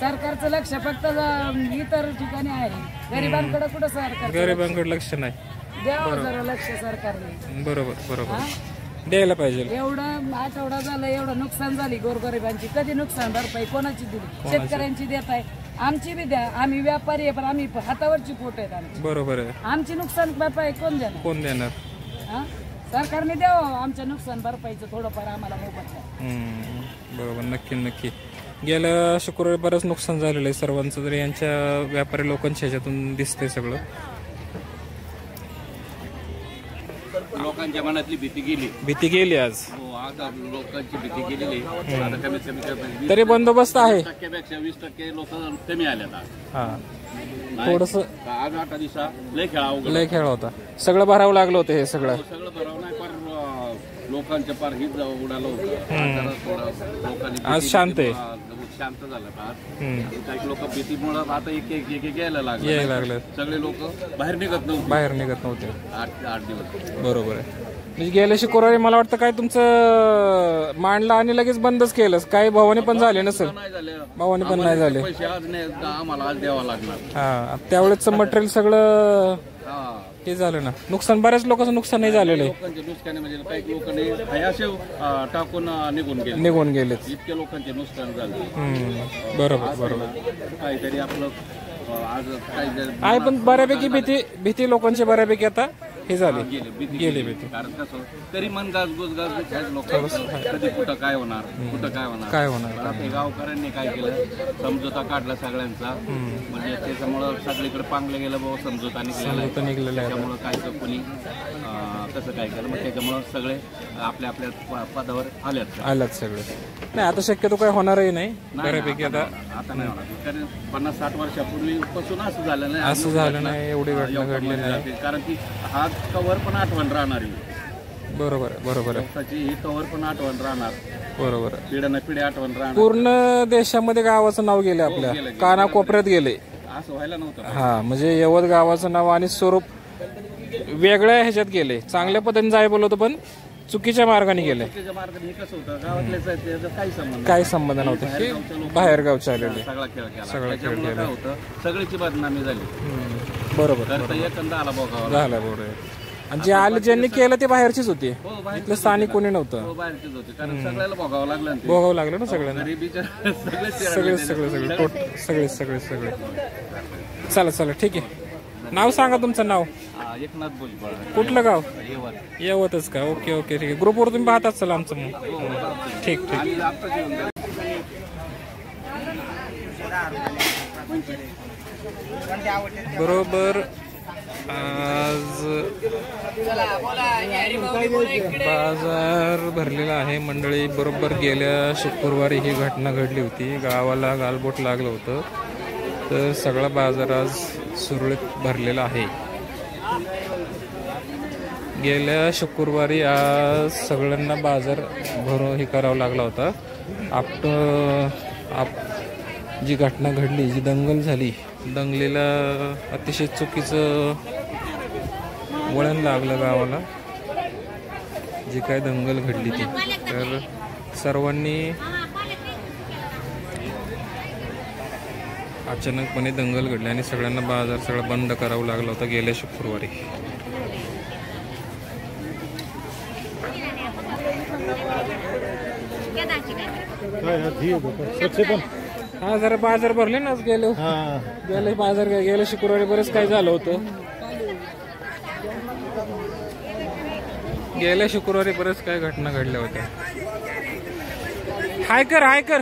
सरकारचं लक्ष फक्त इतर ठिकाणी आहे, गरिबांकडे कुठं सरकार, गरिबांकडे लक्ष नाही. द्यावं जरा लक्ष सरकारने. बरोबर बरोबर, द्यायला पाहिजे. एवढं आठवडा झालं, एवढं नुकसान झाली गोरगरिबांची, कधी नुकसान भरपाई कोणाची दिली? शेतकऱ्यांची देत आहे, आमची बी द्या. आम्ही व्यापारी आहे पण आम्ही हातावरची पोट आहेत आमची. बरोबर आहे. आमची नुकसान भरपाई कोण देणार? कोण देणार? सरकारने द्यावं आमच्या नुकसान भरपाईचं थोडंफार आम्हाला मोबदला. बरोबर, नक्की नक्की. गेल्या शुक्रवारी बरंच नुकसान झालेलं आहे सर्वांचं, तरी यांच्या व्यापारी लोकांच्या ह्याच्यातून दिसतंय सगळं. लोकांच्या मनातली भीती गेली आज. आता लोकांची भीती गेलेली. आता कमीत कमी तरी बंदोबस्त आहे. 20% 20% लोक कमी आले. थोडस आज 8 दिवसा लय खेळ होता. सगळं भरावं लागलं होतं. हे सगळं भरावं नाही, पण लोकांच्या पार हित उडालं होतं. लोकांनी आज शांत आहे, शांत झालं. काही लोक भीतीमुळे आता एक यायला लागलं. सगळे लोक बाहेर निघत नव्हते 8 दिवस. बरोबर आहे. म्हणजे गेल्या शुक्रवारी मला वाटतं काय तुमचं मांडला आणि लगेच बंदच केलं. काही भावाने पण झाले नसेल. भावाने पण नाही झाले. पैसे आज नाही, आम्हाला आज द्यावा लागणार. त्यावेळेस मटेरियल सगळं ते झालं ना. नुकसान बऱ्याच लोकांचं नुकसान नाही झालेलं आहे. लोकांचे नुकसान म्हणजे काही लोकांनी असे टाकून निघून गेले. इतके लोकांचे नुकसान झालं. बरोबर काहीतरी आपलं आज आहे, पण बऱ्यापैकी भीती लोकांची बऱ्यापैकी आता हे झाले, गेले भीती. कारण कसं तरी मन गाजगुज लोक कधी कुठं काय होणार. आता गावकऱ्यांनी काय केलं, समझोता काढला सगळ्यांचा. म्हणजे त्याच्यामुळं सगळीकडे पांगलं गेलं बाबा, समझोता निघलेला. त्याच्यामुळं काय कोणी कसं काय केलं, मग त्याच्यामुळं सगळे आपल्या आपल्या पदावर आल्यात सगळे. नाही आता शक्यतो काय होणारही नाही बऱ्यापैकी. आता नाही होणार, कारण 50-60 वर्षापूर्वी पासून असं झालं नाही. एवढी घटना घडली नाही. कारण की हा कवर पण आठवण राहणार. बरोबर आहे. ही कवर पण आठवण राहणार. बरोबर, पिढ्या आठवण राहणार. पूर्ण देशामध्ये गावाचं नाव गेले, आपल्या कानाकोपऱ्यात गेले. असं व्हायला नव्हतं. म्हणजे यवत गावाचं नाव आणि स्वरूप वेगळ्या ह्याच्यात गेले. चांगल्या पद्धतीने जाय बोलवतो पण चुकीच्या मार्गाने गेले. काही संबंध नव्हते. बाहेर गावचे आलेले सगळा खेळ केला होतं. सगळीची बदनामी झाली. बरोबर झाला. बरोबर. आणि जे आले ज्यांनी केलं ते बाहेरचीच होते. इथलं स्थानिक कोणी नव्हतं. बाहेरचीच होते. कारण सगळ्याला भोगावं लागलं ना सगळ्यांना. सगळे. चला ठीक आहे. नाव सांगा तुमचं नाव. एकनाथ भुजबळ. कुठलं गाव? यवतच का? ओके ठीक आहे. ग्रुपवर तुम्ही पाहतात. चला आमचं मग ठीक. बरोबर. आज बाजार भरलेला आहे मंडळी. बरोबर गेल्या शुक्रवारी ही घटना घडली होती. गावाला गालबोट लागलं होतं, तर सगळा बाजार आज सुरळीत भरलेला आहे. गेल्या शुक्रवारी आज सगळ्यांना बाजार भरून हे करावा लागला होता. जी घटना घडली, जी दंगल झाली, दंगलीला अतिशय चुकीचं वळण लागलं गावाला. जी काय दंगल घडली ती, तर सर्वांनी अचानकपणे दंगल घडली आणि सगळ्यांना बाजार सगळं बंद करावं लागला होता गेल्या शुक्रवारी. जरा बाजार भरले ना गेल्या शुक्रवारी बरेच काय झालं होतं. गेल्या शुक्रवारी बरेच काय घटना घडल्या होत्या. हाय कर हाय करा.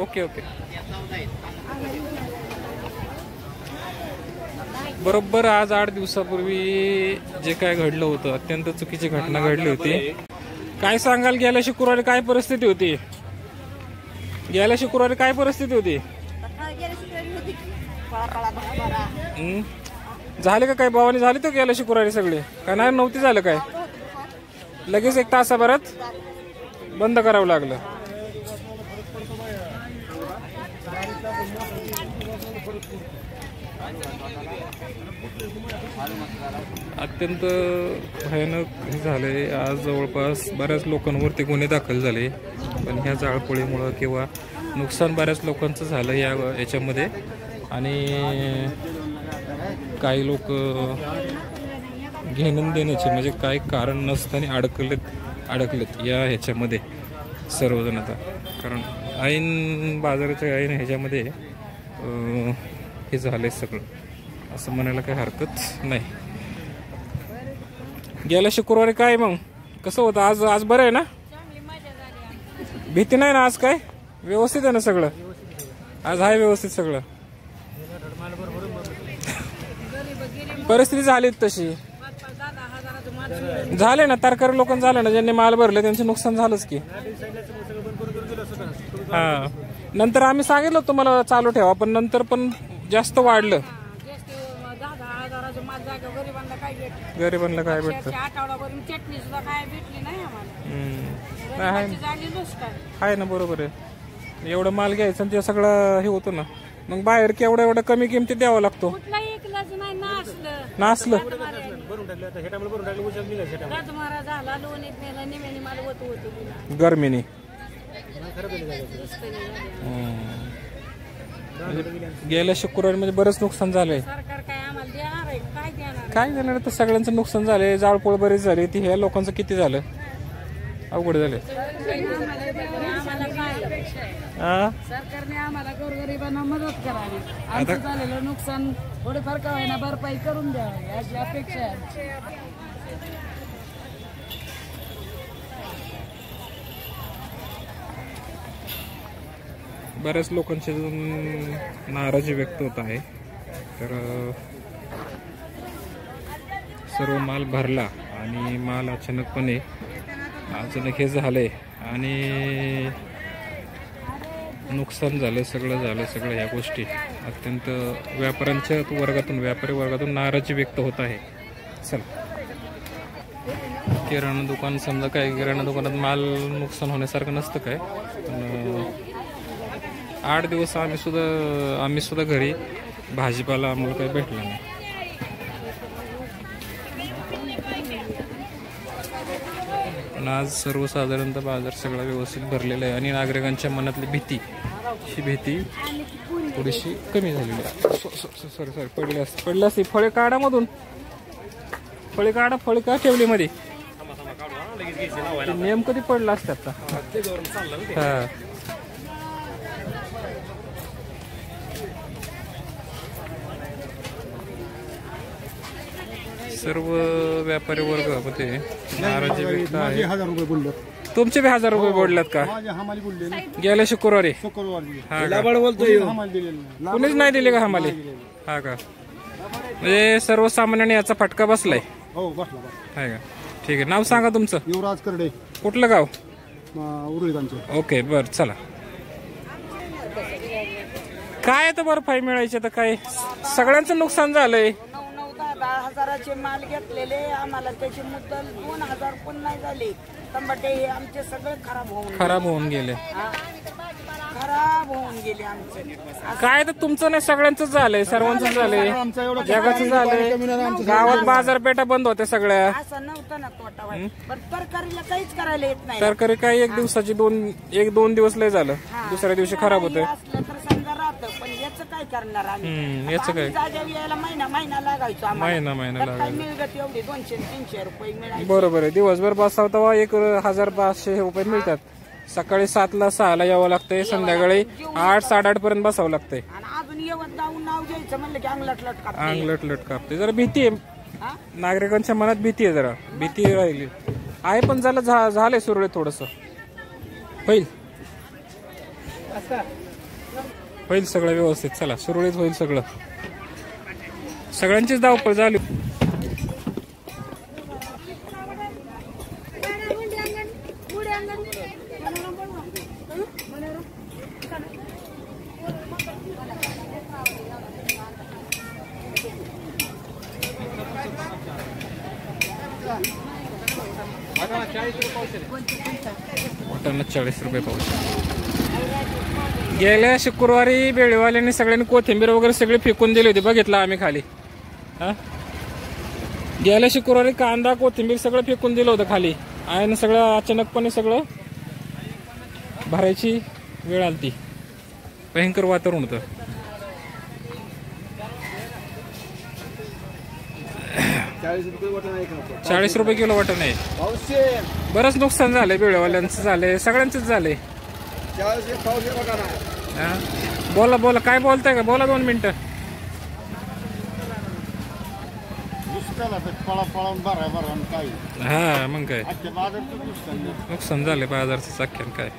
ओके. बरोबर आज 8 दिवसापूर्वी जे काय घडलं होतं, अत्यंत चुकीची घटना घडली होती. काय सांगाल, गेल्या शुक्रवारी काय परिस्थिती होती? झाले का काय भावानी? झाले तर गेल्या शुक्रवारी सगळे काय? नाही नव्हती झालं काय? लगेच 1 तासाभरात बंद करावं लागलं. अत्यंत भयानक झाले. आज जवळपास बऱ्याच लोकांवरती गुन्हे दाखल झाले. पण ह्या जाळपोळीमुळं किंवा नुकसान बऱ्याच लोकांचं झालं याच्यामध्ये. आणि काही लोक घेणं देण्याचे म्हणजे काही कारण नसताना अडकलेत या ह्याच्यामध्ये सर्वजण आता. कारण ऐन बाजाराच्या ऐन ह्याच्यामध्ये हे झालंय सगळं असं म्हणायला काही हरकत नाही. गेल्या शुक्रवारी काय मग कसं होतं? आज बरं आहे ना? भीती नाही ना? आज काय व्यवस्थित आहे ना सगळं? आज आहे व्यवस्थित सगळं? परिस्थिती झाली तशी झाले ना. तरकारी लोकांना झालं ना, ज्यांनी माल भरले त्यांचे नुकसान झालंच की. हा, नंतर आम्ही सांगितलं तुम्हाला चालू ठेवा, पण नंतर पण जास्त वाढलं. गरिबांना काय भेटतं? आहे ना, बरोबर आहे. एवढं माल घ्यायचं आणि ते सगळं हे होतं ना, मग बाहेर एवढं कमी किमतीत द्यावा लागतो. नासलं गर्मीने. गेल्या शुक्रवारी म्हणजे बरंच नुकसान झालंय. काय देणार? तर सगळ्यांचं नुकसान झालंय. जाळपोळ बरेच झाले. ती ह्या लोकांचं किती झालं? अवघड झाले. सरकारने आम्हाला गोरगरिबांना मदत करावी. आमचं झालेलं नुकसान थोडीफार का होईना भरपाई करून द्यावी अशी अपेक्षा आहे. बऱ्याच लोकांची नाराजी व्यक्त होत आहे. तर सर्व माल भरला आणि माल अचानक हे झालंय आणि नुकसान झालं, सगळं ह्या गोष्टी अत्यंत व्यापाऱ्यांच्या व्यापारी वर्गातून नाराजी व्यक्त होत आहे. चल, किराणा दुकान समजा, काय किराणा दुकानात माल नुकसान होण्यासारखं नसतं काय, पण 8 दिवस आम्ही सुद्धा घरी भाजीपाला आम्हाला काही भेटला नाही. पण आज सर्वसाधारणतः बाजार सगळा व्यवस्थित भरलेला आहे आणि नागरिकांच्या मनातली भीती थोडीशी कमी झालेली आहे. सॉरी पडली असती. फळे काढा मधून, फळे का ठेवली मध्ये? नेम कधी पडला असतात आता. हा, सर्व व्यापारी वर्गामध्ये नाराजी व्यक्त आहे. 1000 रुपये बोलले. तुमचे बी 1000 रुपये बोललात का? गेल्या शुक्रवारी? कुणीच नाही दिले का हमाली? हा का? म्हणजे सर्वसामान्याने याचा फटका बसलाय. हो, बसला. आहे का? ठीक आहे. नाव सांगा तुमचं? युवराज करडे. कुठलं गाव? उरुळीगांचं. ओके, बर, चला. काय तर भरपाई मिळायची तर काय? सगळ्यांचं नुकसान झालंय. 10,000चे माल घेतलेले आम्हाला त्याची मुद्दल 2,000 पण नाही झाली. टमाटे हे आमचे सगळे खराब होऊन गेले आमचे. काय तर तुमचं नाही, सगळ्यांच झालंय, सर्वांचं झालंय, जगाचं झालंय. गावात बाजारपेठा बंद होत्या सगळ्या. असं नव्हतं ना तोटा. पण तरकारीला काहीच करायला येत नाही. तरकारी काय 1 दिवसाची 1-2 दिवस लय झालं, दुसऱ्या दिवशी खराब होतं. तर समजा राहतं, पण याचं काय करणार आम्ही? याचं काय? जाग्यावर यायला महिना लागायचो आम्हाला. महिना काय मिळत एवढी 200-300 रुपये मिळायचे. बरोबर आहे. दिवसभर बसावता 1,500 रुपये मिळतात. सकाळी 7ला 6ला यावं लागतंय, संध्याकाळी 8-8:30 पर्यंत बसावं लागतंय. अजून येवत जाऊन नाव घ्यायचं म्हणलं की अंगलट कापते. जरा भीती आहे नागरिकांच्या मनात, भीती राहिली आहे. पण झालंय सुरळीत, थोडस होईल सगळं व्यवस्थित. चला, सुरळीत होईल सगळं. सगळ्यांचीच धावपळ झाली. वाटाणा 40 रुपये पाऊस. गेल्या शुक्रवारी बेळेवाल्यांनी सगळ्यांनी कोथिंबीर वगैरे सगळी फेकून दिली होती, बघितलं आम्ही खाली. गेल्या शुक्रवारी कांदा कोथिंबीर सगळं फेकून दिलं होतं खाली. आणि सगळं अचानकपणे सगळं भरायची वेळ आली ती, भयंकर वातावरण होतं. ₹40 किलो वाटण आहे. बरंच नुकसान झालंय, बेळेवाल्यांचं झालंय, सगळ्यांचंच झालंय. बोला बोला, काय बोलताय का? बोला 2 मिनिटं. हा मग काय नुकसान झालंय बाजारचं चाक्यान, काय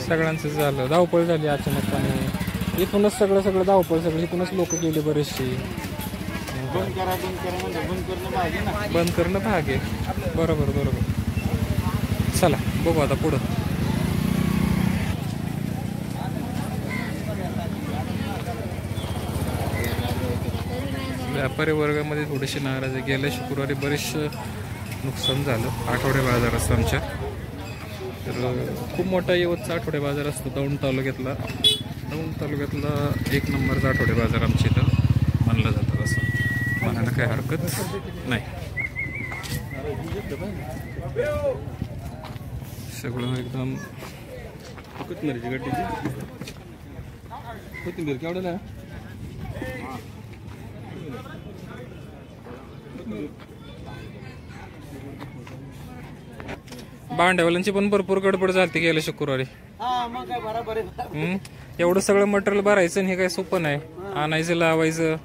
सगळ्यांचं झालं. धावपळ झाली अचानकपणे, इथूनच सगळं धावपळ सगळं, इथूनच लोक गेले बरेचसे. बंद करणं भाग आहे. बरोबर बरोबर. चला बघू आता पुढं. व्यापारी वर्गामध्ये थोडीशी नाराजी. गेल्या शुक्रवारी बरेचसे नुकसान झालं. आठवडे बाजार असतो आमच्या, तर खूप मोठा यवतचा आठवडे बाजार असतो. दौंड तालुक्यातला 1 नंबरचा आठवडे बाजार आमच्या इथं मानला जातं. असं म्हणायला काही हरकत नाही. सगळं एकदम कोथिंबीरची गड्डीची. कोथिंबीर केवढं ना भांड्यावाल्यांची पण भरपूर गडबड झाली गेल्या शुक्रवारी. एवढं सगळं मटेरियल भरायचं आणि हे काय सोपं नाही. आणायचं, लावायचं.